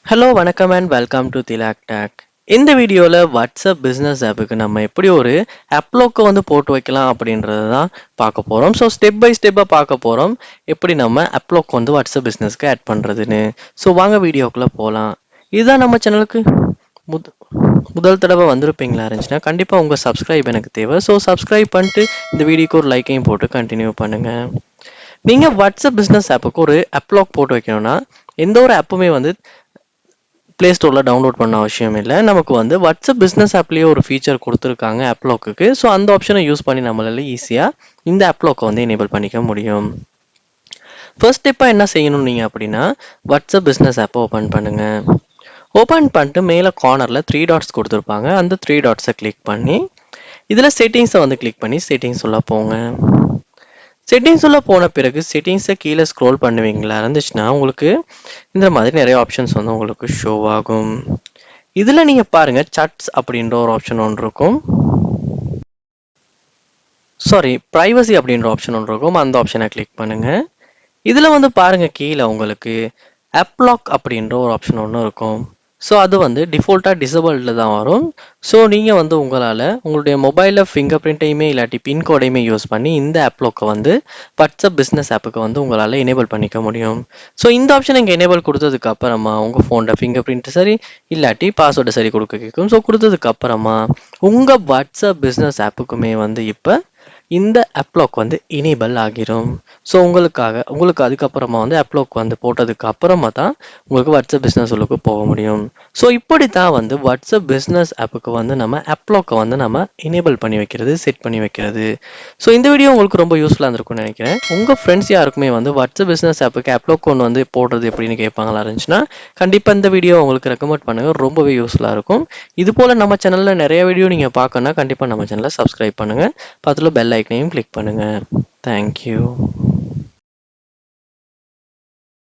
Hello வணக்கம் and welcome to ThilakTech. இந்த வீடியோவில் வாட்ஸ்அப் பிஸ்னஸ் ஆப்புக்கு நம்ம எப்படி ஒரு AppLock வந்து போட்டு வைக்கலாம் அப்படின்றது தான் பார்க்க போகிறோம். ஸோ ஸ்டெப் பை ஸ்டெப்பாக பார்க்க போகிறோம் எப்படி நம்ம AppLock வந்து வாட்ஸ்அப் பிஸ்னஸ்க்கு ஆட் பண்ணுறதுன்னு. ஸோ வாங்க வீடியோக்குள்ளே போகலாம். இதுதான் நம்ம சேனலுக்கு முதல் தடவை வந்திருப்பீங்களா இருந்துச்சுன்னா கண்டிப்பாக உங்கள் சப்ஸ்கிரைப் எனக்கு தேவை. ஸோ சப்ஸ்கிரைப் பண்ணிட்டு இந்த வீடியோக்கு ஒரு லைக்கையும் போட்டு கண்டினியூ பண்ணுங்கள். நீங்கள் வாட்ஸ்அப் பிஸ்னஸ் ஆப்புக்கு ஒரு AppLock போட்டு வைக்கணும்னா எந்த ஒரு ஆப்புமே வந்து ப்ளே ஸ்டோரில் டவுன்லோட் பண்ண அவசியம் இல்லை. நமக்கு வந்து வாட்ஸ்அப் பிஸ்னஸ் ஆப்லேயே ஒரு ஃபீச்சர் கொடுத்துருக்காங்க AppLockக்கு. ஸோ அந்த ஆப்ஷனை யூஸ் பண்ணி நம்மளால ஈஸியாக இந்த AppLock வந்து எனேபிள் பண்ணிக்க முடியும். ஃபர்ஸ்ட் ஸ்டெப்பாக என்ன செய்யணும் நீங்கள் அப்படின்னா வாட்ஸ்அப் பிஸ்னஸ் ஆப்பை ஓப்பன் பண்ணுங்கள். ஓப்பன் பண்ணிட்டு மேலே கார்னரில் 3 டாட்ஸ் கொடுத்துருப்பாங்க. அந்த 3 டாட்ஸை கிளிக் பண்ணி இதில் செட்டிங்ஸை வந்து கிளிக் பண்ணி செட்டிங்ஸ் உள்ள போங்க. செட்டிங்ஸ் உள்ள போன பிறகு செட்டிங்ஸை கீழே ஸ்க்ரோல் பண்ணுவீங்களா இருந்துச்சுன்னா உங்களுக்கு இந்த மாதிரி நிறைய ஆப்ஷன்ஸ் வந்து உங்களுக்கு ஷோ ஆகும். இதில் நீங்கள் பாருங்கள் சட்ஸ் அப்படின்ற ஒரு ஆப்ஷன் ஒன்று இருக்கும். ப்ரைவசி அப்படின்ற ஆப்ஷன் ஒன்று இருக்கும். அந்த ஆப்ஷனை கிளிக் பண்ணுங்கள். இதில் வந்து பாருங்கள் கீழே உங்களுக்கு AppLock அப்படின்ற ஒரு ஆப்ஷன் ஒன்று இருக்கும். ஸோ அது வந்து டிஃபால்ட்டாக டிசபிள்டில் தான் வரும். ஸோ நீங்கள் வந்து உங்களால் உங்களுடைய மொபைலில் ஃபிங்கர் பிரிண்ட்டையுமே இல்லாட்டி பின்கோடையுமே யூஸ் பண்ணி இந்த AppLockை வந்து வாட்ஸ்அப் பிஸ்னஸ் ஆப்புக்கு வந்து உங்களால் எனேபிள் பண்ணிக்க முடியும். ஸோ இந்த ஆப்ஷன் இங்கே எனேபிள் கொடுத்ததுக்கு அப்புறமா உங்கள் ஃபோனில் ஃபிங்கர் பிரிண்ட் சரி இல்லாட்டி பாஸ்வேர்டு சரி கொடுக்க கேட்கும். ஸோ கொடுத்ததுக்கு அப்புறமா உங்கள் வாட்ஸ்அப் பிஸ்னஸ் ஆப்புக்குமே வந்து இப்போ இந்த AppLock வந்து எனேபிள் ஆகிரும். ஸோ உங்களுக்கு அதுக்கப்புறமா வந்து AppLock வந்து போட்டதுக்கு அப்புறமா தான் உங்களுக்கு வாட்ஸ்அப் பிஸ்னஸ் உள்ளுக்கு போக முடியும். ஸோ இப்படி தான் வந்து வாட்ஸ்அப் பிஸ்னஸ் ஆப்புக்கு வந்து நம்ம AppLockை வந்து நம்ம எனேபிள் பண்ணி வைக்கிறது, செட் பண்ணி வைக்கிறது. ஸோ இந்த வீடியோ உங்களுக்கு ரொம்ப யூஸ்ஃபுல்லாக இருந்திருக்கும்னு நினைக்கிறேன். உங்கள் ஃப்ரெண்ட்ஸ் யாருக்குமே வந்து வாட்ஸ்அப் பிஸ்னஸ் ஆப்புக்கு AppLock ஒன்று வந்து போடுறது எப்படின்னு கேட்பாங்களா இருந்துச்சுன்னா கண்டிப்பாக இந்த வீடியோ உங்களுக்கு ரெக்கமெண்ட் பண்ணுங்கள். ரொம்பவே யூஸ்ஃபுல்லாக இருக்கும். இது போல் நம்ம சேனலில் நிறைய வீடியோ நீங்கள் பார்க்கணுன்னா கண்டிப்பாக நம்ம சேனலை சப்ஸ்கிரைப் பண்ணுங்கள். பக்கத்தில் பெல் ஐக்கனையும் கிளிக் பண்ணுங்கள். தேங்க்யூ.